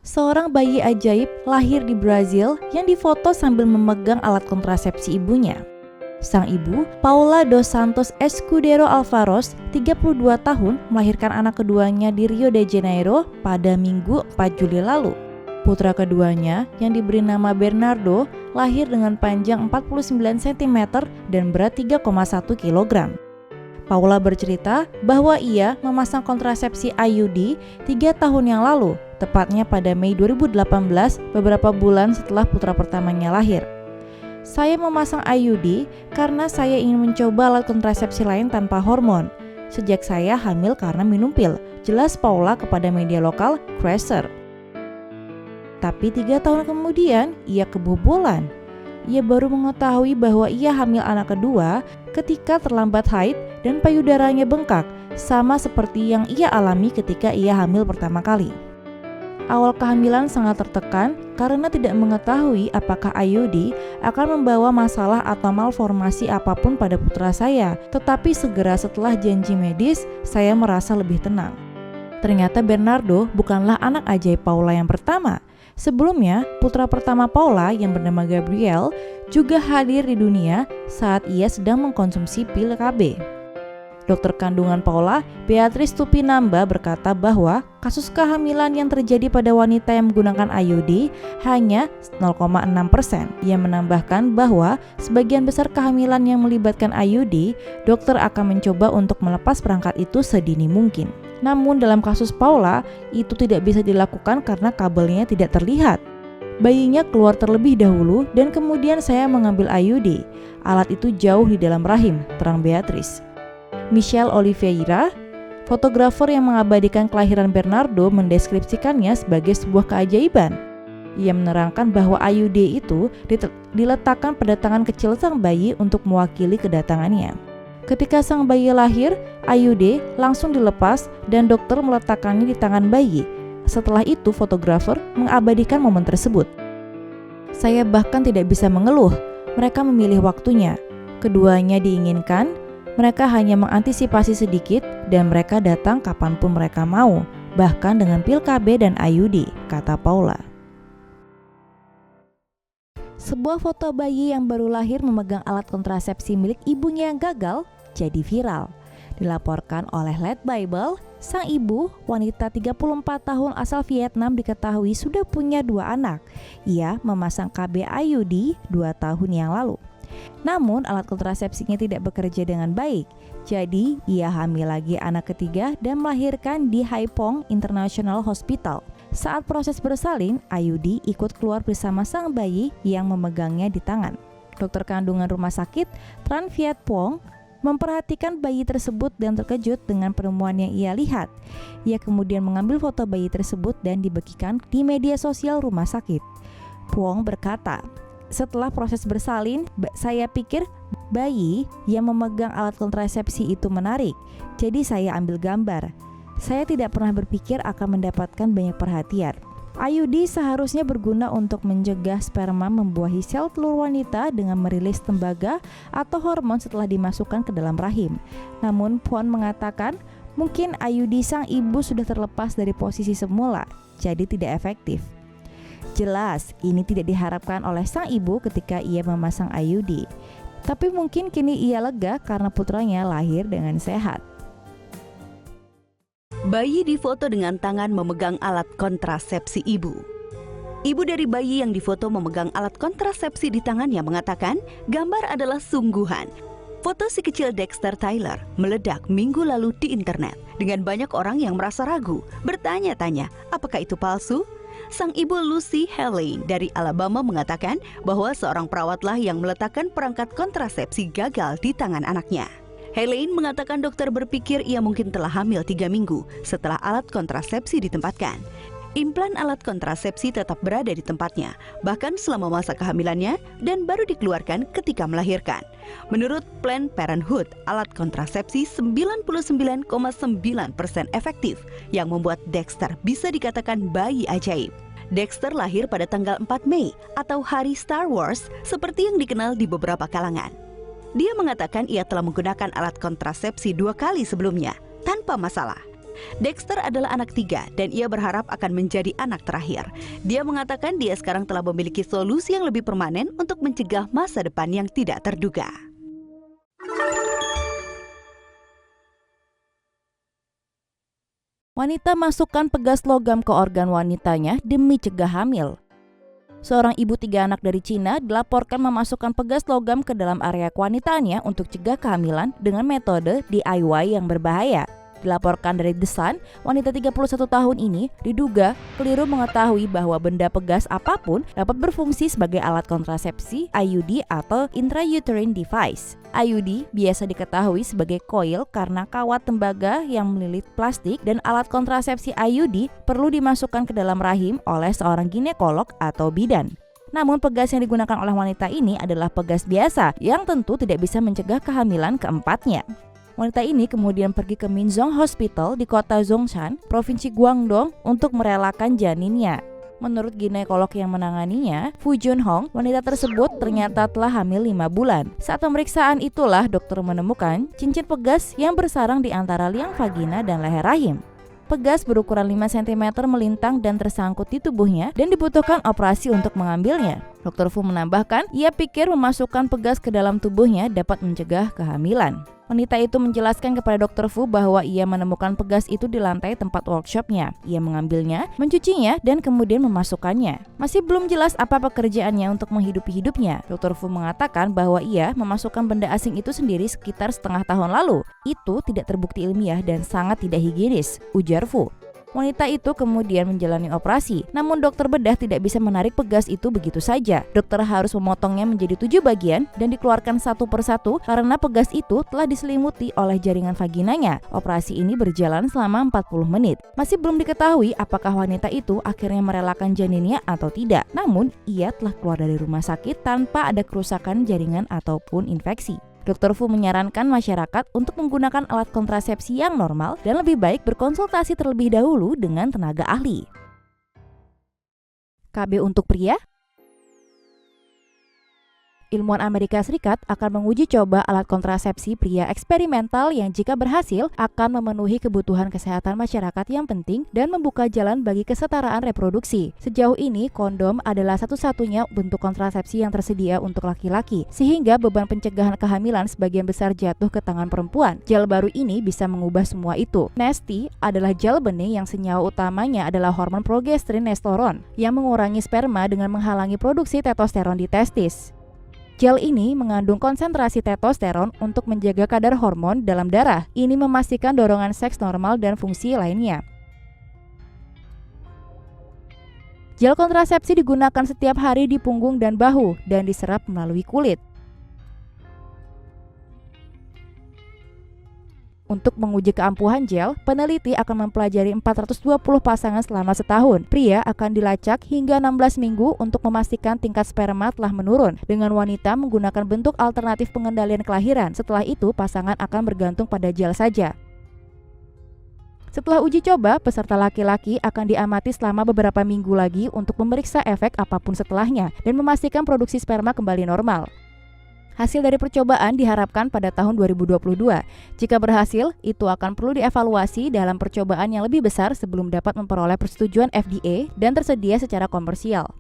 Seorang bayi ajaib lahir di Brazil yang difoto sambil memegang alat kontrasepsi ibunya. Sang ibu, Paula dos Santos Escudero Alvaros, 32 tahun, melahirkan anak keduanya di Rio de Janeiro pada Minggu 4 Juli lalu. Putra keduanya, yang diberi nama Bernardo, lahir dengan panjang 49 cm dan berat 3,1 kg. Paula bercerita bahwa ia memasang kontrasepsi IUD 3 tahun yang lalu, tepatnya pada Mei 2018, beberapa bulan setelah putra pertamanya lahir. Saya memasang IUD karena saya ingin mencoba alat kontrasepsi lain tanpa hormon. Sejak saya hamil karena minum pil, jelas Paula kepada media lokal Crusher. Tapi 3 tahun kemudian, ia kebobolan. Ia baru mengetahui bahwa ia hamil anak kedua ketika terlambat haid dan payudaranya bengkak, sama seperti yang ia alami ketika ia hamil pertama kali. Awal kehamilan sangat tertekan karena tidak mengetahui apakah IUD akan membawa masalah atau malformasi apapun pada putra saya. Tetapi segera setelah janji medis, saya merasa lebih tenang. Ternyata Bernardo bukanlah anak ajaib Paula yang pertama. Sebelumnya, putra pertama Paula yang bernama Gabriel juga hadir di dunia saat ia sedang mengkonsumsi pil KB. Dokter kandungan Paula, Beatrice Tupinamba, berkata bahwa kasus kehamilan yang terjadi pada wanita yang menggunakan IUD hanya 0,6%. Ia menambahkan bahwa sebagian besar kehamilan yang melibatkan IUD, dokter akan mencoba untuk melepas perangkat itu sedini mungkin. Namun dalam kasus Paula, itu tidak bisa dilakukan karena kabelnya tidak terlihat. Bayinya keluar terlebih dahulu dan kemudian saya mengambil IUD. Alat itu jauh di dalam rahim, terang Beatrice. Michelle Oliveira, fotografer yang mengabadikan kelahiran Bernardo, mendeskripsikannya sebagai sebuah keajaiban. Ia menerangkan bahwa IUD itu diletakkan pada tangan kecil sang bayi untuk mewakili kedatangannya. Ketika sang bayi lahir, IUD langsung dilepas dan dokter meletakkannya di tangan bayi. Setelah itu, fotografer mengabadikan momen tersebut. Saya bahkan tidak bisa mengeluh, mereka memilih waktunya. Keduanya diinginkan, mereka hanya mengantisipasi sedikit dan mereka datang kapanpun mereka mau, bahkan dengan pil KB dan IUD, kata Paula. Sebuah foto bayi yang baru lahir memegang alat kontrasepsi milik ibunya yang gagal jadi viral. Dilaporkan oleh Let Bible, sang ibu, wanita 34 tahun asal Vietnam, diketahui sudah punya 2 anak. Ia memasang KB IUD 2 tahun yang lalu. Namun alat kontrasepsinya tidak bekerja dengan baik. Jadi ia hamil lagi anak ketiga dan melahirkan di Haiphong International Hospital. Saat proses bersalin, IUD ikut keluar bersama sang bayi yang memegangnya di tangan. Dokter kandungan rumah sakit Tran Viet Phuong memperhatikan bayi tersebut dan terkejut dengan penemuan yang ia lihat. Ia kemudian mengambil foto bayi tersebut dan dibagikan di media sosial rumah sakit. Phuong berkata, "Setelah proses bersalin, saya pikir bayi yang memegang alat kontrasepsi itu menarik. Jadi saya ambil gambar. Saya tidak pernah berpikir akan mendapatkan banyak perhatian. IUD seharusnya berguna untuk mencegah sperma membuahi sel telur wanita dengan merilis tembaga atau hormon setelah dimasukkan ke dalam rahim. Namun Phuong mengatakan, mungkin IUD sang ibu sudah terlepas dari posisi semula, jadi tidak efektif. Jelas, ini tidak diharapkan oleh sang ibu ketika ia memasang IUD. Tapi mungkin kini ia lega karena putranya lahir dengan sehat." Bayi difoto dengan tangan memegang alat kontrasepsi ibu. Ibu dari bayi yang difoto memegang alat kontrasepsi di tangannya mengatakan gambar adalah sungguhan. Foto si kecil Dexter Tyler meledak minggu lalu di internet dengan banyak orang yang merasa ragu, bertanya-tanya apakah itu palsu? Sang ibu Lucy Haley dari Alabama mengatakan bahwa seorang perawatlah yang meletakkan perangkat kontrasepsi gagal di tangan anaknya. Haley mengatakan dokter berpikir ia mungkin telah hamil 3 minggu setelah alat kontrasepsi ditempatkan. Implan alat kontrasepsi tetap berada di tempatnya, bahkan selama masa kehamilannya dan baru dikeluarkan ketika melahirkan. Menurut Planned Parenthood, alat kontrasepsi 99,9% efektif yang membuat Dexter bisa dikatakan bayi ajaib. Dexter lahir pada tanggal 4 Mei atau hari Star Wars seperti yang dikenal di beberapa kalangan. Dia mengatakan ia telah menggunakan alat kontrasepsi 2 kali sebelumnya tanpa masalah. Dexter adalah anak 3 dan ia berharap akan menjadi anak terakhir. Dia mengatakan dia sekarang telah memiliki solusi yang lebih permanen untuk mencegah masa depan yang tidak terduga. Wanita masukkan pegas logam ke organ wanitanya demi cegah hamil. Seorang ibu 3 anak dari Cina dilaporkan memasukkan pegas logam ke dalam area kewanitaannya untuk cegah kehamilan dengan metode DIY yang berbahaya. Dilaporkan dari The Sun, wanita 31 tahun ini diduga keliru mengetahui bahwa benda pegas apapun dapat berfungsi sebagai alat kontrasepsi IUD atau intrauterine device. IUD biasa diketahui sebagai coil karena kawat tembaga yang melilit plastik, dan alat kontrasepsi IUD perlu dimasukkan ke dalam rahim oleh seorang ginekolog atau bidan. Namun pegas yang digunakan oleh wanita ini adalah pegas biasa yang tentu tidak bisa mencegah kehamilan keempatnya. Wanita ini kemudian pergi ke Minzhong Hospital di kota Zhongshan, Provinsi Guangdong untuk merelakan janinnya. Menurut ginekolog yang menanganinya, Fu Junhong, wanita tersebut ternyata telah hamil 5 bulan. Saat pemeriksaan itulah dokter menemukan cincin pegas yang bersarang di antara liang vagina dan leher rahim. Pegas berukuran 5 cm melintang dan tersangkut di tubuhnya dan dibutuhkan operasi untuk mengambilnya. Dr. Fu menambahkan, ia pikir memasukkan pegas ke dalam tubuhnya dapat mencegah kehamilan. Wanita itu menjelaskan kepada Dr. Fu bahwa ia menemukan pegas itu di lantai tempat workshopnya. Ia mengambilnya, mencucinya, dan kemudian memasukkannya. Masih belum jelas apa pekerjaannya untuk menghidupi hidupnya. Dr. Fu mengatakan bahwa ia memasukkan benda asing itu sendiri sekitar setengah tahun lalu. Itu tidak terbukti ilmiah dan sangat tidak higienis, ujar Fu. Wanita itu kemudian menjalani operasi, namun dokter bedah tidak bisa menarik pegas itu begitu saja. Dokter harus memotongnya menjadi 7 bagian dan dikeluarkan satu persatu karena pegas itu telah diselimuti oleh jaringan vaginanya. Operasi ini berjalan selama 40 menit. Masih belum diketahui apakah wanita itu akhirnya merelakan janinnya atau tidak. Namun, ia telah keluar dari rumah sakit tanpa ada kerusakan jaringan ataupun infeksi. Dr. Fu menyarankan masyarakat untuk menggunakan alat kontrasepsi yang normal dan lebih baik berkonsultasi terlebih dahulu dengan tenaga ahli. KB untuk pria? Ilmuwan Amerika Serikat akan menguji coba alat kontrasepsi pria eksperimental yang jika berhasil akan memenuhi kebutuhan kesehatan masyarakat yang penting dan membuka jalan bagi kesetaraan reproduksi. Sejauh ini, kondom adalah satu-satunya bentuk kontrasepsi yang tersedia untuk laki-laki, sehingga beban pencegahan kehamilan sebagian besar jatuh ke tangan perempuan. Gel baru ini bisa mengubah semua itu. Nesty adalah gel bening yang senyawa utamanya adalah hormon progesteron yang mengurangi sperma dengan menghalangi produksi testosteron di testis. Gel ini mengandung konsentrasi testosteron untuk menjaga kadar hormon dalam darah. Ini memastikan dorongan seks normal dan fungsi lainnya. Gel kontrasepsi digunakan setiap hari di punggung dan bahu dan diserap melalui kulit. Untuk menguji keampuhan gel, peneliti akan mempelajari 420 pasangan selama setahun. Pria akan dilacak hingga 16 minggu untuk memastikan tingkat sperma telah menurun, dengan wanita menggunakan bentuk alternatif pengendalian kelahiran. Setelah itu, pasangan akan bergantung pada gel saja. Setelah uji coba, peserta laki-laki akan diamati selama beberapa minggu lagi untuk memeriksa efek apapun setelahnya dan memastikan produksi sperma kembali normal. Hasil dari percobaan diharapkan pada tahun 2022. Jika berhasil, itu akan perlu dievaluasi dalam percobaan yang lebih besar sebelum dapat memperoleh persetujuan FDA dan tersedia secara komersial.